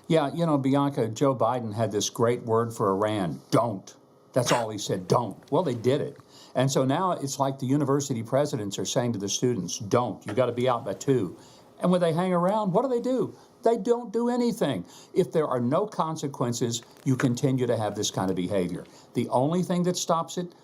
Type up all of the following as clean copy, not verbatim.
Yeah, Bianca, Joe Biden had this great word for Iran, don't. That's all he said, don't. Well, they did it. And so now it's like the university presidents are saying to the students, don't. You got to be out by 2. And when they hang around, what do? They don't do anything. If there are no consequences, you continue to have this kind of behavior. The only thing that stops it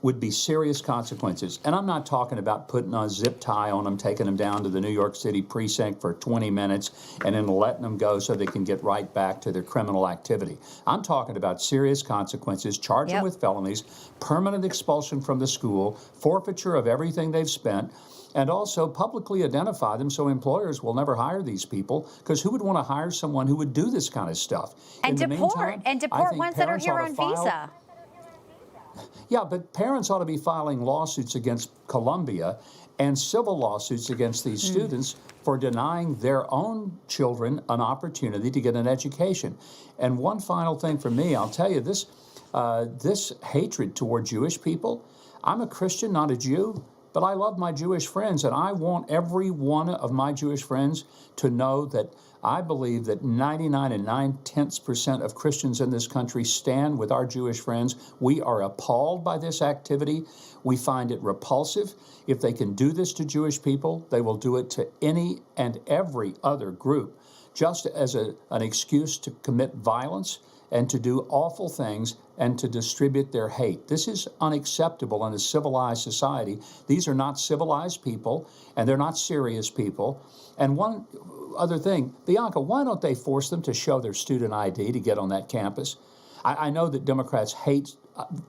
would be serious consequences. And I'm not talking about putting a zip tie on them, taking them down to the New York City precinct for 20 minutes and then letting them go so they can get right back to their criminal activity. I'm talking about serious consequences, charge them with felonies, permanent expulsion from the school, forfeiture of everything they've spent, and also publicly identify them so employers will never hire these people, because who would want to hire someone who would do this kind of stuff? And deport ones that are here on visa. Yeah, but parents ought to be filing lawsuits against Columbia and civil lawsuits against these students for denying their own children an opportunity to get an education. And one final thing for me, I'll tell you, this hatred toward Jewish people, I'm a Christian, not a Jew, but I love my Jewish friends, and I want every one of my Jewish friends to know that I believe that 99 9/10% of Christians in this country stand with our Jewish friends. We are appalled by this activity. We find it repulsive. If they can do this to Jewish people, they will do it to any and every other group, just as an excuse to commit violence and to do awful things and to distribute their hate. This is unacceptable in a civilized society. These are not civilized people, and they're not serious people. And one other thing, Bianca, why don't they force them to show their student ID to get on that campus? I know that Democrats hate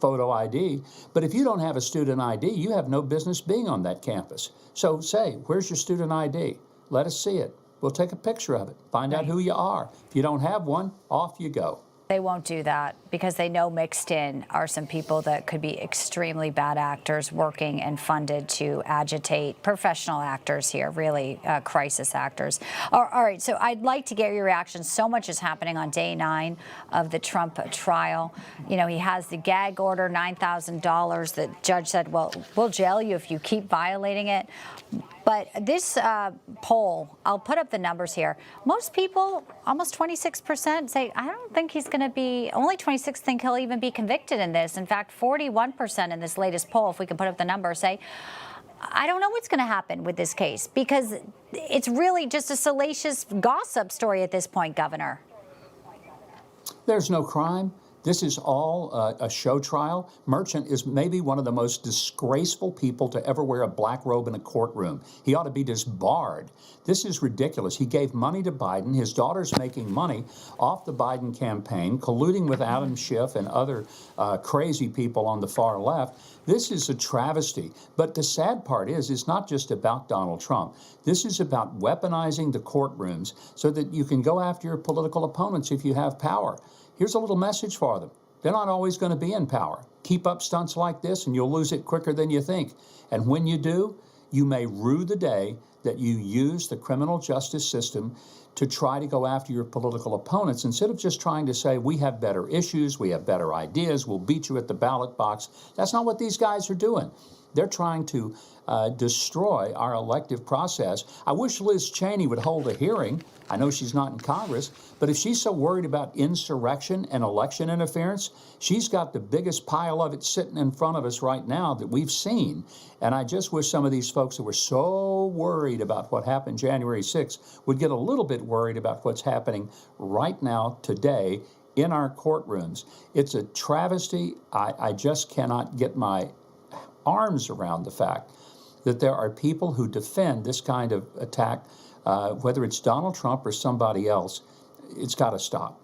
photo ID, but if you don't have a student ID, you have no business being on that campus. So say, where's your student ID? Let us see it. We'll take a picture of it, find out who you are. If you don't have one, off you go. They won't do that because they know mixed in are some people that could be extremely bad actors working and funded to agitate, professional actors here, really crisis actors. All right, so I'd like to get your reaction. So much is happening on day 9 of the Trump trial. He has the gag order, $9,000. The judge said, well, we'll jail you if you keep violating it. But this poll, I'll put up the numbers here. Most people, almost 26%, say, I don't think he's going to be, only 26 think he'll even be convicted in this. In fact, 41% in this latest poll, if we can put up the numbers, say, I don't know what's going to happen with this case, because it's really just a salacious gossip story at this point, Governor. There's no crime. This is all a show trial. Merchant is maybe one of the most disgraceful people to ever wear a black robe in a courtroom. He ought to be disbarred. This is ridiculous. He gave money to Biden. His daughter's making money off the Biden campaign, colluding with Adam Schiff and other crazy people on the far left. This is a travesty. But the sad part is, it's not just about Donald Trump. This is about weaponizing the courtrooms so that you can go after your political opponents if you have power. Here's a little message for them. They're not always going to be in power. Keep up stunts like this and you'll lose it quicker than you think. And when you do, you may rue the day that you use the criminal justice system to try to go after your political opponents instead of just trying to say, we have better issues, we have better ideas, we'll beat you at the ballot box. That's not what these guys are doing. They're trying to destroy our elective process. I wish Liz Cheney would hold a hearing. I know she's not in Congress, but if she's so worried about insurrection and election interference, she's got the biggest pile of it sitting in front of us right now that we've seen. And I just wish some of these folks who were so worried about what happened January 6th would get a little bit worried about what's happening right now, today, in our courtrooms. It's a travesty. I just cannot get my arms around the fact that there are people who defend this kind of attack, whether it's Donald Trump or somebody else. It's got to stop.